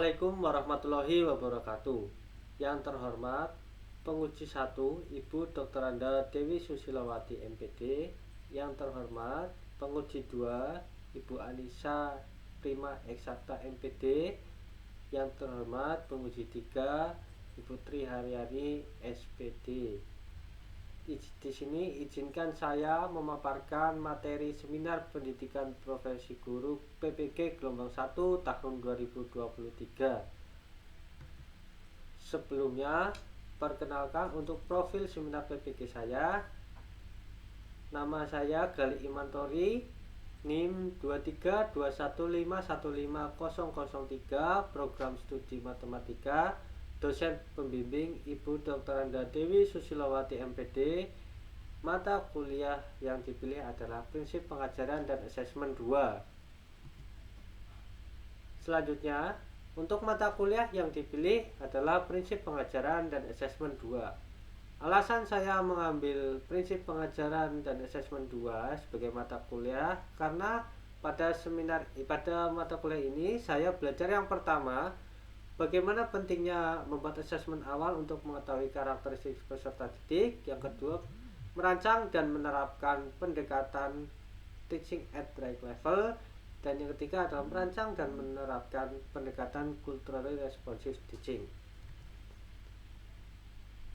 Assalamualaikum warahmatullahi wabarakatuh. Yang terhormat penguji 1 Ibu Dr. Anda Dewi Susilawati MPD. Yang terhormat penguji 2 Ibu Anissa Prima Eksakta MPD. Yang terhormat penguji 3 Ibu Tri Haryani SPD. Di sini izinkan saya memaparkan materi seminar pendidikan profesi guru PPG gelombang 1 tahun 2023. Sebelumnya, perkenalkan untuk profil seminar PPG saya. Nama saya Gali Imantori, NIM 2321515003, program studi matematika, dosen pembimbing Ibu Dr. Anda Dewi Susilawati MPD. Mata kuliah yang dipilih adalah prinsip pengajaran dan asesmen 2. Selanjutnya, untuk mata kuliah yang dipilih adalah prinsip pengajaran dan asesmen 2. Alasan saya mengambil prinsip pengajaran dan asesmen 2 sebagai mata kuliah karena pada mata kuliah ini saya belajar yang pertama, bagaimana pentingnya membuat asesmen awal untuk mengetahui karakteristik peserta didik. Yang kedua, merancang dan menerapkan pendekatan teaching at right level. Dan yang ketiga adalah merancang dan menerapkan pendekatan culturally responsive teaching.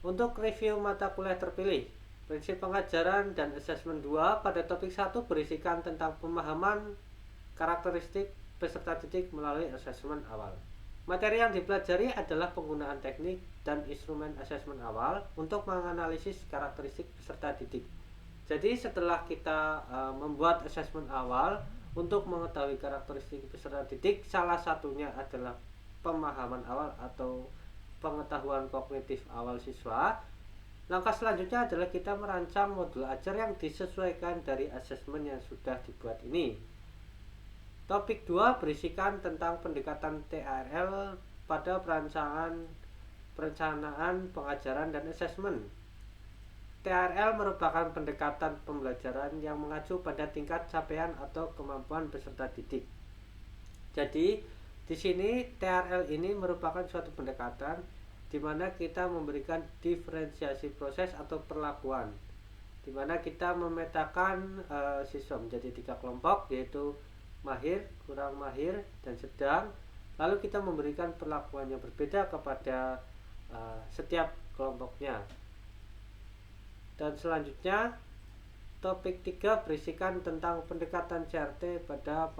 Untuk review mata kuliah terpilih, prinsip pengajaran dan asesmen 2 pada topik 1 berisikan tentang pemahaman karakteristik peserta didik melalui asesmen awal. Materi yang dipelajari adalah penggunaan teknik dan instrumen asesmen awal untuk menganalisis karakteristik peserta didik. Jadi setelah kita membuat asesmen awal untuk mengetahui karakteristik peserta didik, salah satunya adalah pemahaman awal atau pengetahuan kognitif awal siswa. Langkah selanjutnya adalah kita merancang modul ajar yang disesuaikan dari asesmen yang sudah dibuat ini. Topik 2 berisikan tentang pendekatan TARL pada perencanaan pengajaran dan asesmen. TARL merupakan pendekatan pembelajaran yang mengacu pada tingkat capaian atau kemampuan peserta didik. Jadi, di sini TARL ini merupakan suatu pendekatan di mana kita memberikan diferensiasi proses atau perlakuan, di mana kita memetakan siswa menjadi 3 kelompok, yaitu mahir, kurang mahir, dan sedang. Lalu kita memberikan perlakuan yang berbeda kepada setiap kelompoknya. Dan selanjutnya, topik 3 berisikan tentang pendekatan CRT pada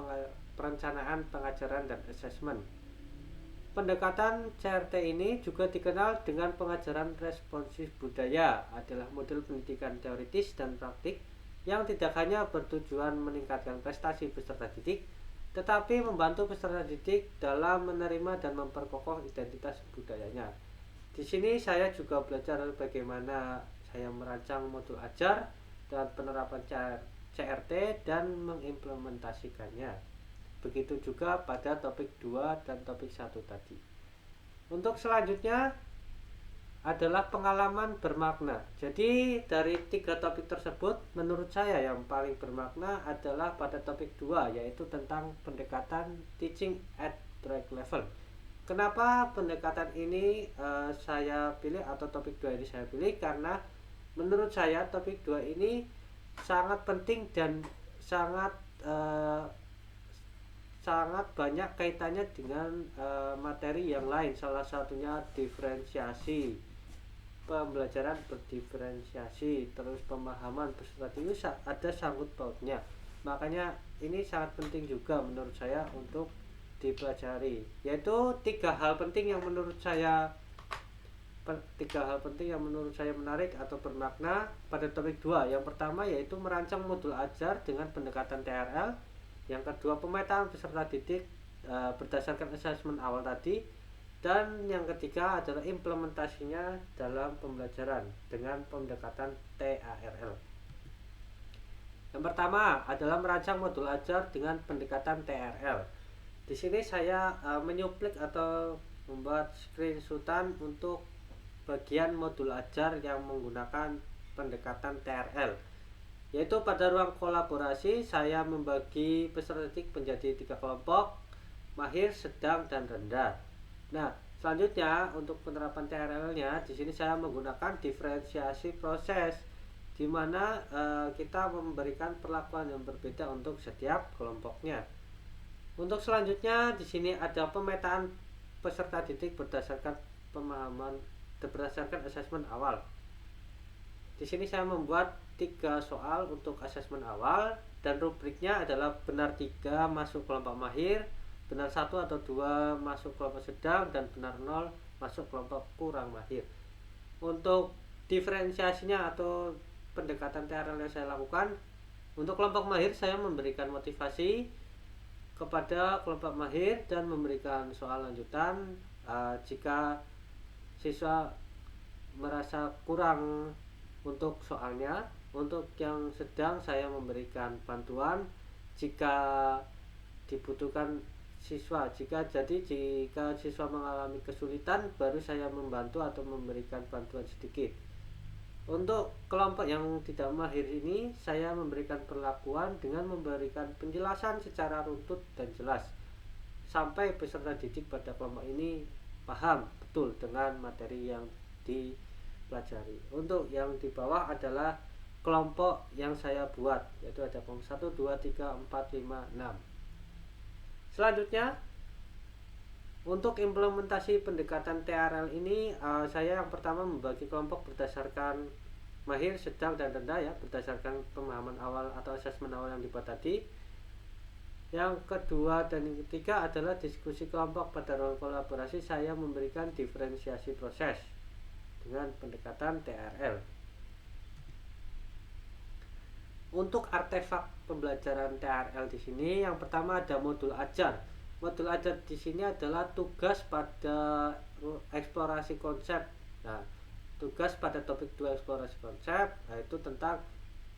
perencanaan pengajaran dan asesmen. Pendekatan CRT ini juga dikenal dengan pengajaran responsif budaya, adalah model pendidikan teoritis dan praktik yang tidak hanya bertujuan meningkatkan prestasi peserta didik, tetapi membantu peserta didik dalam menerima dan memperkokoh identitas budayanya. Di sini saya juga belajar bagaimana saya merancang modul ajar dan penerapan CRT dan mengimplementasikannya. Begitu juga pada topik 2 dan topik 1 tadi. Untuk selanjutnya adalah pengalaman bermakna. Jadi dari 3 topik tersebut, menurut saya yang paling bermakna adalah pada topik 2, yaitu tentang pendekatan teaching at right level. Kenapa pendekatan ini saya pilih, atau topik 2 ini saya pilih? Karena menurut saya topik 2 ini sangat penting dan sangat banyak kaitannya dengan materi yang lain. Salah satunya diferensiasi, pembelajaran berdiferensiasi, terus pemahaman peserta didik ada sangkut pautnya. Makanya ini sangat penting juga menurut saya untuk dipelajari, yaitu 3 hal penting yang menurut saya menarik atau bermakna pada topik 2. Yang pertama yaitu merancang modul ajar dengan pendekatan TRL. Yang kedua, pemetaan peserta didik berdasarkan asesmen awal tadi. Dan yang ketiga adalah implementasinya dalam pembelajaran dengan pendekatan TARL. Yang pertama adalah merancang modul ajar dengan pendekatan TRL. Di sini saya menyuplik atau membuat screenshotan untuk bagian modul ajar yang menggunakan pendekatan TRL, yaitu pada ruang kolaborasi saya membagi peserta didik menjadi 3 kelompok, mahir, sedang, dan rendah. Nah, selanjutnya untuk penerapan TRL-nya di sini saya menggunakan diferensiasi proses, di mana kita memberikan perlakuan yang berbeda untuk setiap kelompoknya. Untuk selanjutnya di sini ada pemetaan peserta didik berdasarkan pemahaman berdasarkan asesmen awal. Di sini saya membuat 3 soal untuk asesmen awal dan rubriknya adalah benar 3 masuk kelompok mahir, benar 1 atau 2 masuk kelompok sedang, dan benar 0 masuk kelompok kurang mahir. Untuk diferensiasinya atau pendekatan TRL yang saya lakukan, untuk kelompok mahir saya memberikan motivasi kepada kelompok mahir dan memberikan soal lanjutan jika siswa merasa kurang untuk soalnya. Untuk yang sedang saya memberikan bantuan jika dibutuhkan siswa. Jika siswa mengalami kesulitan, baru saya membantu atau memberikan bantuan sedikit. Untuk kelompok yang tidak mahir ini, saya memberikan perlakuan dengan memberikan penjelasan secara runtut dan jelas sampai peserta didik pada kelompok ini paham betul dengan materi yang dipelajari. Untuk yang di bawah adalah kelompok yang saya buat, yaitu ada kelompok 1, 2, 3, 4, 5, 6. Selanjutnya, untuk implementasi pendekatan TRL ini, saya yang pertama membagi kelompok berdasarkan mahir, sedang, dan rendah, ya, berdasarkan pemahaman awal atau asesmen awal yang dibuat tadi. Yang kedua dan yang ketiga adalah diskusi kelompok. Pada ruang kolaborasi saya memberikan diferensiasi proses dengan pendekatan TRL. Untuk artefak pembelajaran TRL di sini, yang pertama ada modul ajar. Modul ajar di sini adalah tugas pada eksplorasi konsep. Nah, tugas pada topik 2 eksplorasi konsep, yaitu tentang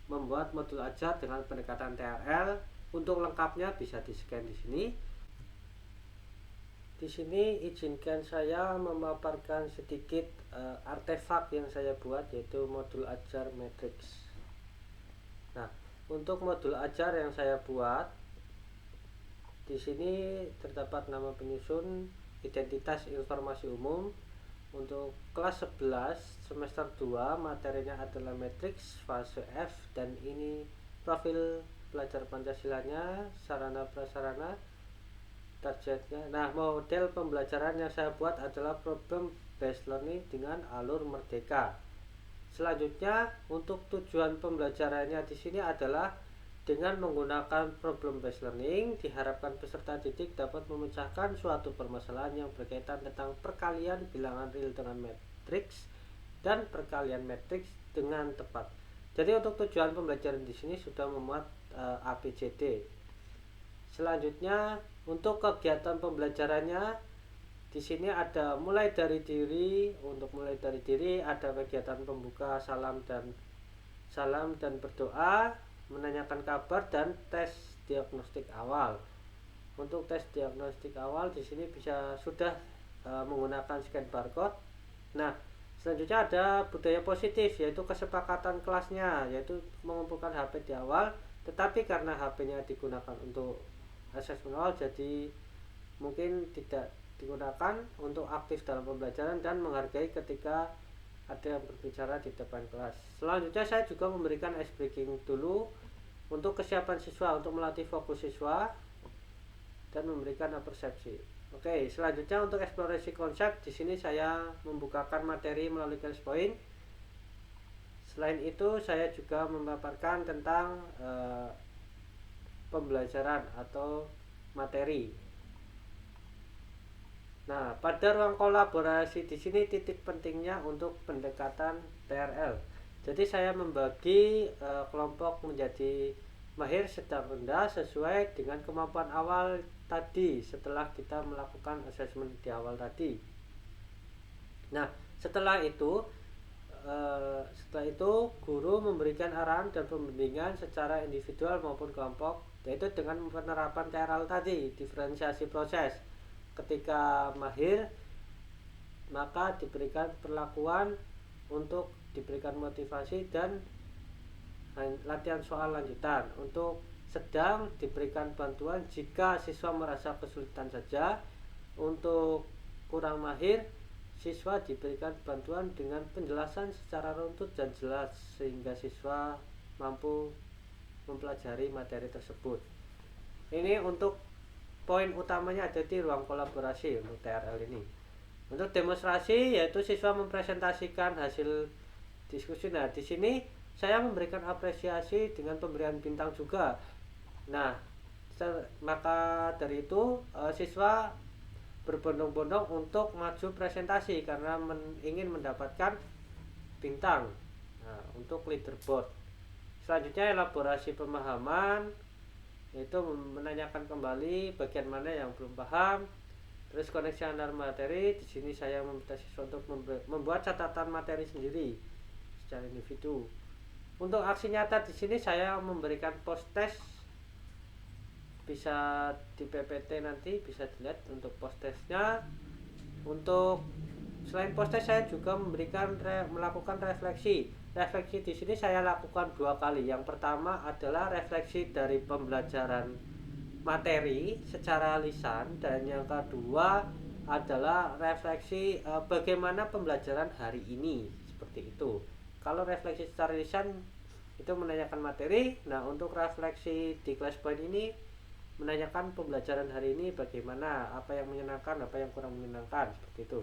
membuat modul ajar dengan pendekatan TRL. Untuk lengkapnya bisa di-scan di sini. Di sini izinkan saya memaparkan sedikit artefak yang saya buat, yaitu modul ajar matriks. Nah, untuk modul ajar yang saya buat, di sini terdapat nama penyusun, identitas informasi umum. Untuk kelas 11 semester 2 materinya adalah matriks fase F, dan ini profil pelajar Pancasilanya, sarana prasarana, targetnya. Nah, model pembelajaran yang saya buat adalah problem based learning dengan alur merdeka. Selanjutnya, untuk tujuan pembelajarannya di sini adalah dengan menggunakan problem based learning, diharapkan peserta didik dapat memecahkan suatu permasalahan yang berkaitan tentang perkalian bilangan real dengan matriks dan perkalian matriks dengan tepat. Jadi untuk tujuan pembelajaran di sini sudah memuat ABCD. Selanjutnya, untuk kegiatan pembelajarannya di sini ada mulai dari diri. Untuk mulai dari diri ada kegiatan pembuka, salam dan berdoa, menanyakan kabar, dan tes diagnostik awal. Untuk tes diagnostik awal di sini sudah menggunakan scan barcode. Nah, selanjutnya ada budaya positif, yaitu kesepakatan kelasnya, yaitu mengumpulkan HP di awal, tetapi karena HP-nya digunakan untuk asesmen awal, jadi mungkin tidak digunakan untuk aktif dalam pembelajaran dan menghargai ketika ada yang berbicara di depan kelas. Selanjutnya saya juga memberikan ice breaking dulu untuk kesiapan siswa, untuk melatih fokus siswa dan memberikan persepsi. Oke, selanjutnya untuk eksplorasi konsep, di sini saya membukakan materi melalui garis point. Selain itu saya juga memaparkan tentang pembelajaran atau materi. Nah, pada ruang kolaborasi di sini titik pentingnya untuk pendekatan TRL. Jadi saya membagi kelompok menjadi mahir, sedang, rendah sesuai dengan kemampuan awal tadi setelah kita melakukan asesmen di awal tadi. Nah, setelah itu guru memberikan arahan dan pembimbingan secara individual maupun kelompok, yaitu dengan penerapan TRL tadi, diferensiasi proses. Ketika mahir, maka diberikan perlakuan untuk diberikan motivasi dan latihan soal lanjutan. Untuk sedang diberikan bantuan jika siswa merasa kesulitan saja. Untuk kurang mahir, siswa diberikan bantuan dengan penjelasan secara runtut dan jelas sehingga siswa mampu mempelajari materi tersebut. Ini untuk poin utamanya ada di ruang kolaborasi untuk TRL ini. Untuk demonstrasi yaitu siswa mempresentasikan hasil diskusi. Nah, di sini saya memberikan apresiasi dengan pemberian bintang juga. Nah, maka dari itu siswa berbondong-bondong untuk maju presentasi karena ingin mendapatkan bintang. Nah, untuk leaderboard. Selanjutnya elaborasi pemahaman, yaitu menanyakan kembali bagian mana yang belum paham. Terus koneksi antar materi, di sini saya meminta siswa untuk membuat catatan materi sendiri secara individu. Untuk aksi nyata di sini saya memberikan post test, bisa di PPT nanti bisa dilihat untuk post testnya. Untuk selain post test saya juga melakukan refleksi. Refleksi di sini saya lakukan 2 kali. Yang pertama adalah refleksi dari pembelajaran materi secara lisan, dan yang kedua adalah refleksi bagaimana pembelajaran hari ini, seperti itu. Kalau refleksi secara lisan itu menanyakan materi. Nah, untuk refleksi di class point ini menanyakan pembelajaran hari ini bagaimana, apa yang menyenangkan, apa yang kurang menyenangkan, seperti itu.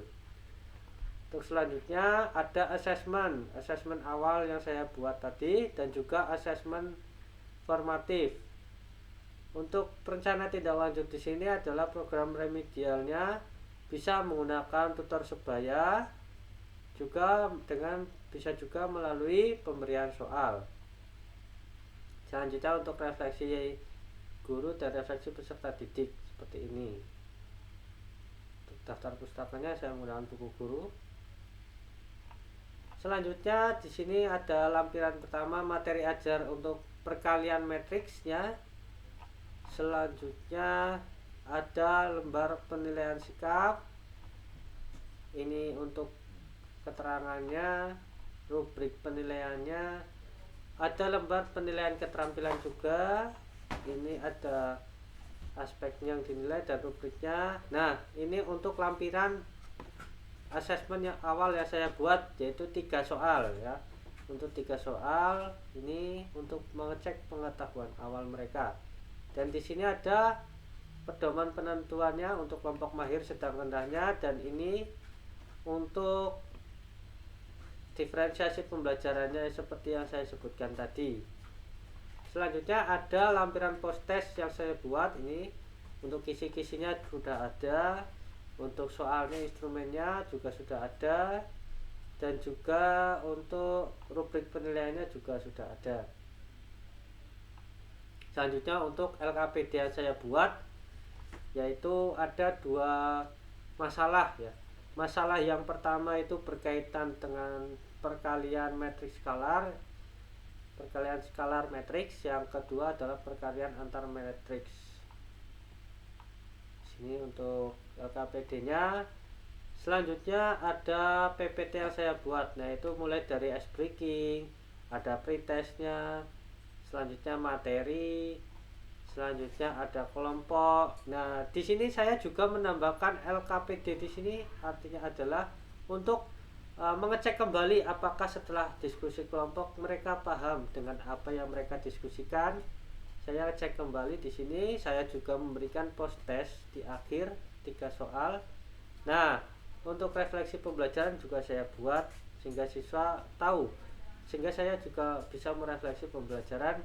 Untuk selanjutnya ada assessment awal yang saya buat tadi, dan juga assessment formatif. Untuk perencana tindak lanjut di sini adalah program remedialnya bisa menggunakan tutor sebaya, bisa juga melalui pemberian soal. Selanjutnya untuk refleksi guru dan refleksi peserta didik seperti ini. Untuk daftar pustakanya saya menggunakan buku guru. Selanjutnya di sini ada lampiran pertama materi ajar untuk perkalian matriksnya. Selanjutnya ada lembar penilaian sikap. Ini untuk keterangannya, rubrik penilaiannya. Ada lembar penilaian keterampilan juga. Ini ada aspeknya yang dinilai dan rubriknya. Nah, ini untuk lampiran asesmen yang awal yang saya buat, yaitu 3 soal ya. Untuk 3 soal ini untuk mengecek pengetahuan awal mereka. Dan di sini ada pedoman penentuannya untuk kelompok mahir sedang rendahnya, dan ini untuk diferensiasi pembelajarannya seperti yang saya sebutkan tadi. Selanjutnya ada lampiran post test yang saya buat ini. Untuk kisi-kisinya sudah ada, untuk soalnya instrumennya juga sudah ada, dan juga untuk rubrik penilaiannya juga sudah ada. Selanjutnya untuk LKPD yang saya buat, yaitu ada 2 masalah ya. Masalah yang pertama itu berkaitan dengan perkalian matriks skalar, perkalian skalar matriks. Yang kedua adalah perkalian antar matriks. Sini untuk LKPD-nya. Selanjutnya ada PPT yang saya buat. Nah, itu mulai dari ice breaking, ada pretestnya, selanjutnya materi, selanjutnya ada kelompok. Nah, di sini saya juga menambahkan LKPD di sini, artinya adalah untuk mengecek kembali apakah setelah diskusi kelompok mereka paham dengan apa yang mereka diskusikan. Saya cek kembali di sini. Saya juga memberikan post test di akhir 3 soal. Nah, untuk refleksi pembelajaran juga saya buat sehingga siswa tahu, sehingga saya juga bisa merefleksi pembelajaran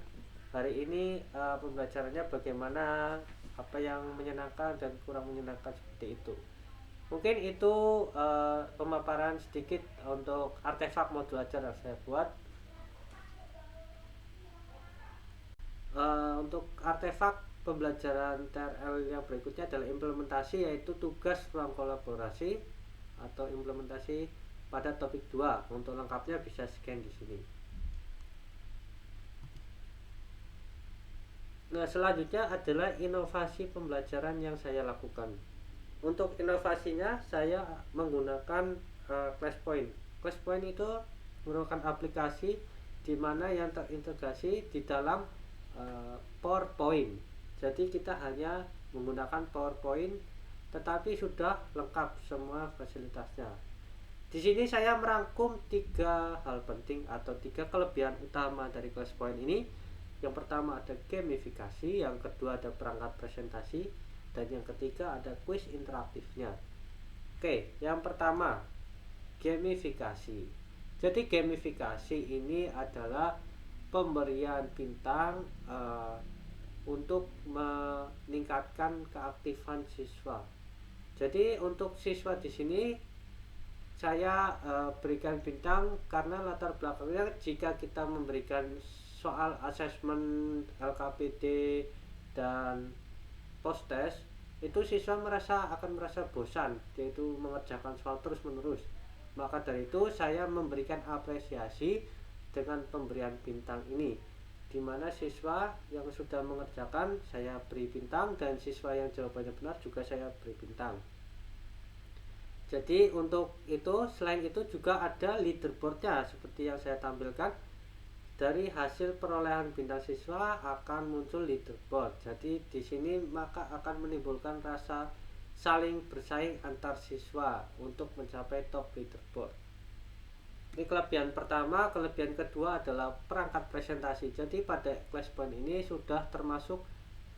hari ini, pembelajarannya bagaimana, apa yang menyenangkan dan kurang menyenangkan, seperti itu. Mungkin itu pemaparan sedikit untuk artefak modul ajar yang saya buat. Untuk artefak pembelajaran TRL yang berikutnya adalah implementasi, yaitu tugas ruang kolaborasi atau implementasi pada topik 2. Untuk lengkapnya bisa scan di sini. Nah, selanjutnya adalah inovasi pembelajaran yang saya lakukan. Untuk inovasinya saya menggunakan ClassPoint. ClassPoint itu merupakan aplikasi di mana yang terintegrasi di dalam PowerPoint. Jadi kita hanya menggunakan PowerPoint, tetapi sudah lengkap semua fasilitasnya. Di sini saya merangkum 3 hal penting atau 3 kelebihan utama dari ClassPoint ini. Yang pertama ada gamifikasi, yang kedua ada perangkat presentasi, dan yang ketiga ada quiz interaktifnya. Oke, yang pertama gamifikasi. Jadi gamifikasi ini adalah pemberian bintang untuk meningkatkan keaktifan siswa. Jadi untuk siswa di sini saya berikan bintang karena latar belakangnya jika kita memberikan soal asesmen LKPD dan post test itu siswa akan merasa bosan, yaitu mengerjakan soal terus menerus. Maka dari itu saya memberikan apresiasi dengan pemberian bintang ini, di mana siswa yang sudah mengerjakan saya beri bintang dan siswa yang jawabannya benar juga saya beri bintang. Jadi untuk itu, selain itu juga ada leaderboardnya seperti yang saya tampilkan. Dari hasil perolehan bintang siswa akan muncul leaderboard. Jadi di sini maka akan menimbulkan rasa saling bersaing antar siswa untuk mencapai top leaderboard. Ini kelebihan pertama. Kelebihan kedua adalah perangkat presentasi. Jadi pada ClassPoint ini sudah termasuk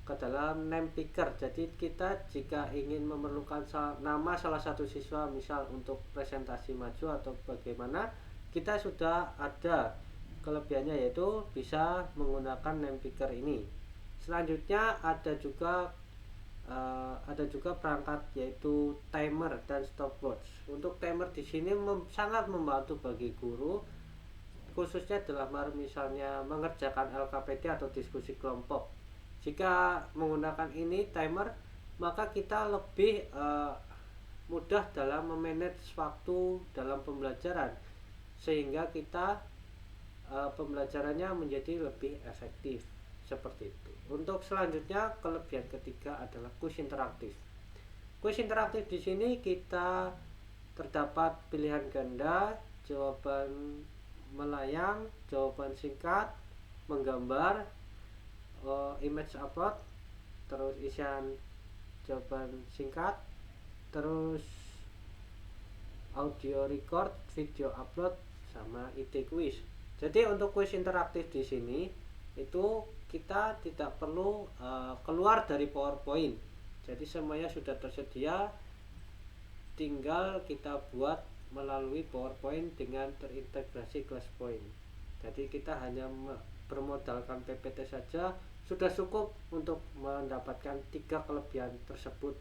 ke dalam name picker. Jadi kita jika ingin memerlukan nama salah satu siswa, misal untuk presentasi maju atau bagaimana, kita sudah ada kelebihannya, yaitu bisa menggunakan name picker ini. Selanjutnya ada juga perangkat yaitu timer dan stopwatch. Untuk timer di sini sangat membantu bagi guru, khususnya dalam hal misalnya mengerjakan LKPD atau diskusi kelompok. Jika menggunakan ini timer, maka kita lebih mudah dalam memanage waktu dalam pembelajaran, sehingga kita pembelajarannya menjadi lebih efektif. Seperti itu. Untuk selanjutnya, kelebihan ketiga adalah quiz interaktif. Quiz interaktif di sini kita terdapat pilihan ganda, jawaban melayang, jawaban singkat, menggambar, image upload, terus isian jawaban singkat, terus audio record, video upload, sama ide quiz. Jadi untuk quiz interaktif di sini itu kita tidak perlu keluar dari PowerPoint. Jadi semuanya sudah tersedia, tinggal kita buat melalui PowerPoint dengan terintegrasi ClassPoint. Jadi kita hanya bermodalkan PPT saja sudah cukup untuk mendapatkan 3 kelebihan tersebut.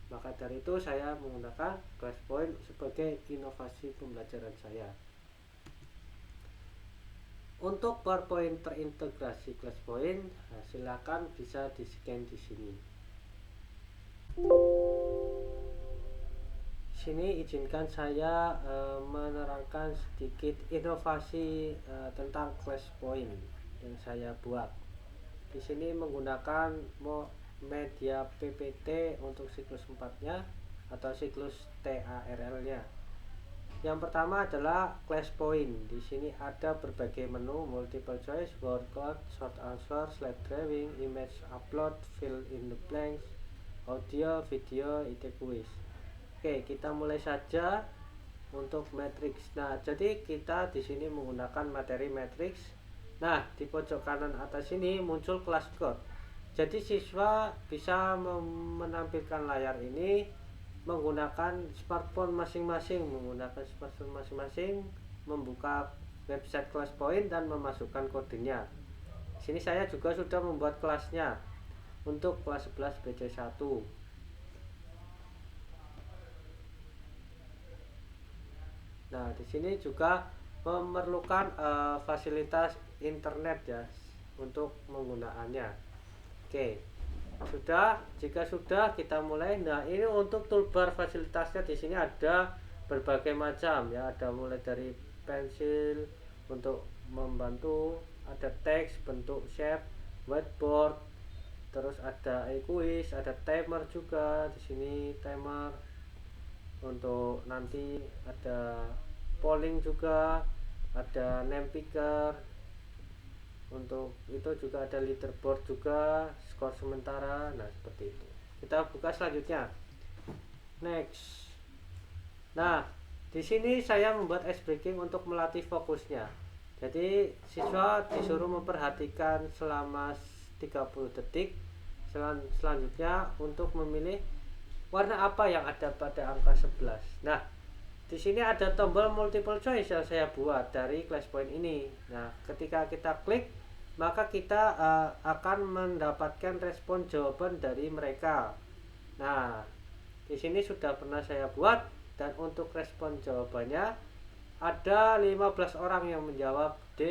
Maka dari itu saya menggunakan ClassPoint sebagai inovasi pembelajaran saya. Untuk PowerPoint terintegrasi ClassPoint, silakan bisa di-scan di sini. Sini izinkan saya menerangkan sedikit inovasi tentang ClassPoint yang saya buat. Di sini menggunakan media PPT untuk siklus 4-nya atau siklus TARL-nya. Yang pertama adalah ClassPoint. Di sini ada berbagai menu, multiple choice, word cloud, short answer, slide drawing, image upload, fill in the blanks, audio, video, ide quiz. Oke, kita mulai saja untuk matrix. Nah, jadi kita di sini menggunakan materi matrix. Nah, di pojok kanan atas ini muncul class code. Jadi siswa bisa menampilkan layar ini menggunakan smartphone masing-masing, membuka website ClassPoint dan memasukkan kodenya. Di sini saya juga sudah membuat kelasnya untuk kelas 11 BC1. Nah, di sini juga memerlukan fasilitas internet ya untuk menggunakannya. Oke. Jika sudah kita mulai. Nah, ini untuk toolbar fasilitasnya di sini ada berbagai macam ya, ada mulai dari pensil untuk membantu, ada teks bentuk shape, whiteboard, terus ada e-quiz, ada timer juga di sini, timer untuk nanti ada polling juga, ada name picker. Untuk itu juga ada leaderboard juga, skor sementara. Nah, seperti itu. Kita buka selanjutnya. next. Nah, di sini saya membuat ice breaking untuk melatih fokusnya. Jadi siswa disuruh memperhatikan selama 30 detik. Selanjutnya untuk memilih warna apa yang ada pada angka 11. Nah, di sini ada tombol multiple choice yang saya buat dari ClassPoint ini. Nah, ketika kita klik, maka kita akan mendapatkan respon jawaban dari mereka. Nah, di sini sudah pernah saya buat, dan untuk respon jawabannya ada 15 orang yang menjawab D,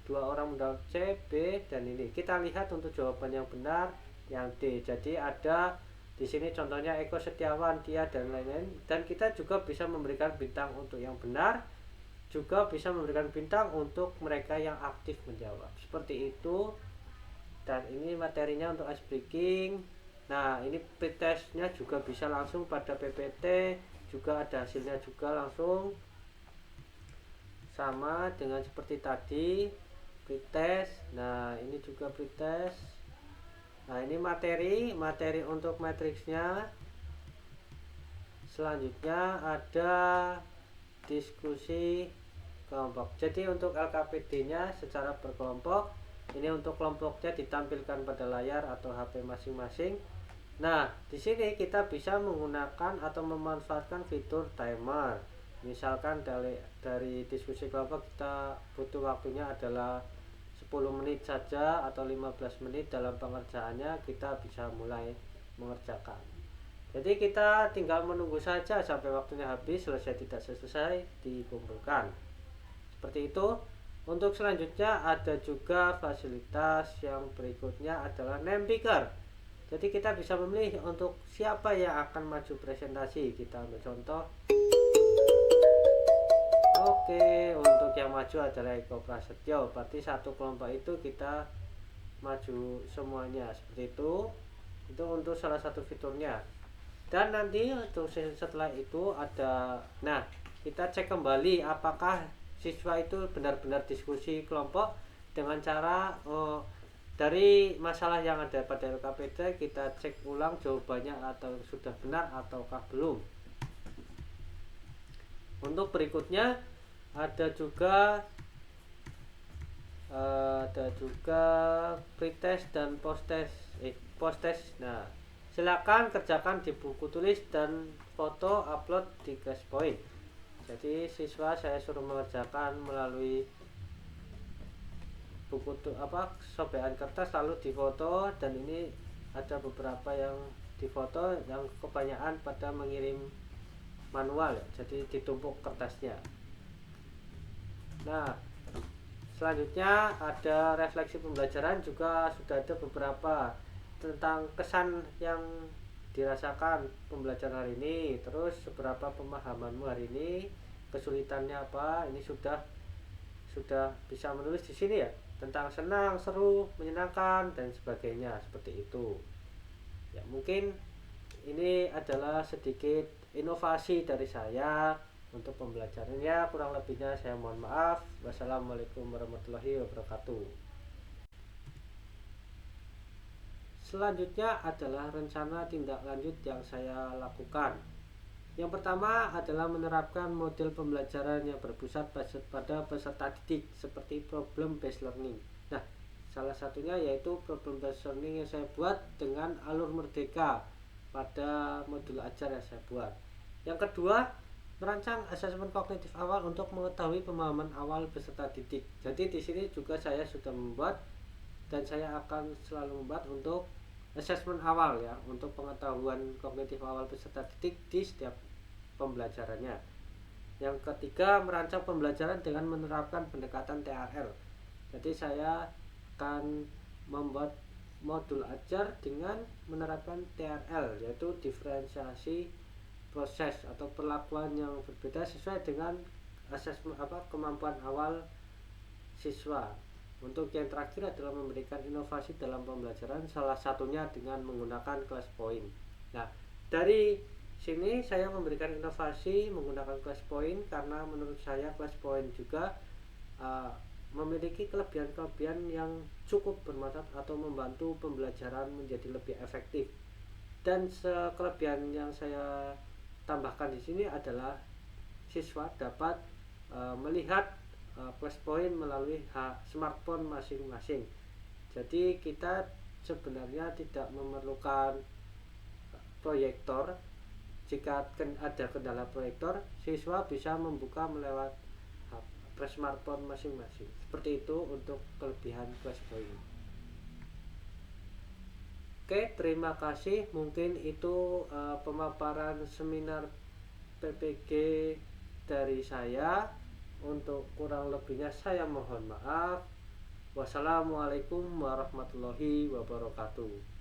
2 orang menjawab C, B, dan ini. Kita lihat untuk jawaban yang benar yang D. Jadi ada di sini contohnya Eko Setiawan, Tia, dan lain-lain. Dan kita juga bisa memberikan bintang untuk yang benar, juga bisa memberikan bintang untuk mereka yang aktif menjawab. Seperti itu. Dan ini materinya untuk ice breaking. Nah, ini pretestnya juga bisa langsung pada PPT, juga ada hasilnya juga langsung. Sama dengan seperti tadi, pretest. Nah, ini juga pretest. Nah, ini materi untuk matriksnya. Selanjutnya ada diskusi kelompok. Jadi untuk LKPD-nya secara berkelompok. Ini untuk kelompoknya ditampilkan pada layar atau HP masing-masing. Nah, di sini kita bisa menggunakan atau memanfaatkan fitur timer. Misalkan dari diskusi kelompok kita butuh waktunya adalah 10 menit saja atau 15 menit dalam pengerjaannya, kita bisa mulai mengerjakan. Jadi kita tinggal menunggu saja sampai waktunya habis, selesai tidak selesai dikumpulkan. Seperti itu. Untuk selanjutnya ada juga fasilitas yang berikutnya adalah name picker. Jadi kita bisa memilih untuk siapa yang akan maju presentasi. Kita ambil contoh. Oke, untuk yang maju adalah Eko Prasetyo. Berarti satu kelompok itu kita maju semuanya seperti itu. Itu untuk salah satu fiturnya. Dan nanti untuk setelah itu ada, nah kita cek kembali apakah siswa itu benar-benar diskusi kelompok dengan cara dari masalah yang ada pada LKPD, kita cek ulang jawabannya atau sudah benar ataukah belum. Untuk berikutnya ada juga pretest dan post-test. Nah, silakan kerjakan di buku tulis dan foto upload di ClassPoint. Jadi siswa saya suruh mengerjakan melalui buku sobekan kertas lalu difoto, dan ini ada beberapa yang difoto, yang kebanyakan pada mengirim manual ya, jadi ditumpuk kertasnya. Nah, selanjutnya ada refleksi pembelajaran, juga sudah ada beberapa tentang kesan yang dirasakan pembelajaran hari ini, terus seberapa pemahamanmu hari ini, kesulitannya apa. Ini sudah bisa menulis di sini ya, tentang senang, seru, menyenangkan, dan sebagainya seperti itu. Ya, mungkin ini adalah sedikit inovasi dari saya untuk pembelajarannya. Kurang lebihnya saya mohon maaf. Wassalamualaikum warahmatullahi wabarakatuh. Selanjutnya adalah rencana tindak lanjut yang saya lakukan. Yang pertama adalah menerapkan model pembelajaran yang berpusat pada peserta didik seperti problem based learning. Nah, salah satunya yaitu problem based learning yang saya buat dengan alur merdeka pada modul ajar yang saya buat. Yang kedua, merancang asesmen kognitif awal untuk mengetahui pemahaman awal peserta didik. Jadi di sini juga saya sudah membuat, dan saya akan selalu membuat untuk asesmen awal ya, untuk pengetahuan kognitif awal peserta didik di setiap pembelajarannya. Yang ketiga, merancang pembelajaran dengan menerapkan pendekatan TRL. Jadi saya akan membuat modul ajar dengan menerapkan TRL, yaitu diferensiasi proses atau perlakuan yang berbeda sesuai dengan asesmen kemampuan awal siswa. Untuk yang terakhir adalah memberikan inovasi dalam pembelajaran, salah satunya dengan menggunakan ClassPoint. Nah, dari sini saya memberikan inovasi menggunakan ClassPoint karena menurut saya ClassPoint juga memiliki kelebihan-kelebihan yang cukup bermanfaat atau membantu pembelajaran menjadi lebih efektif. Dan kelebihan yang saya tambahkan di sini adalah siswa dapat melihat plus point melalui smartphone masing-masing. Jadi kita sebenarnya tidak memerlukan proyektor. Jika ada kendala proyektor, siswa bisa membuka melewat smartphone masing-masing. Seperti itu untuk kelebihan plus point. Oke, terima kasih. Mungkin itu pemaparan seminar PPG dari saya. Untuk kurang lebihnya saya mohon maaf. Wassalamualaikum warahmatullahi wabarakatuh.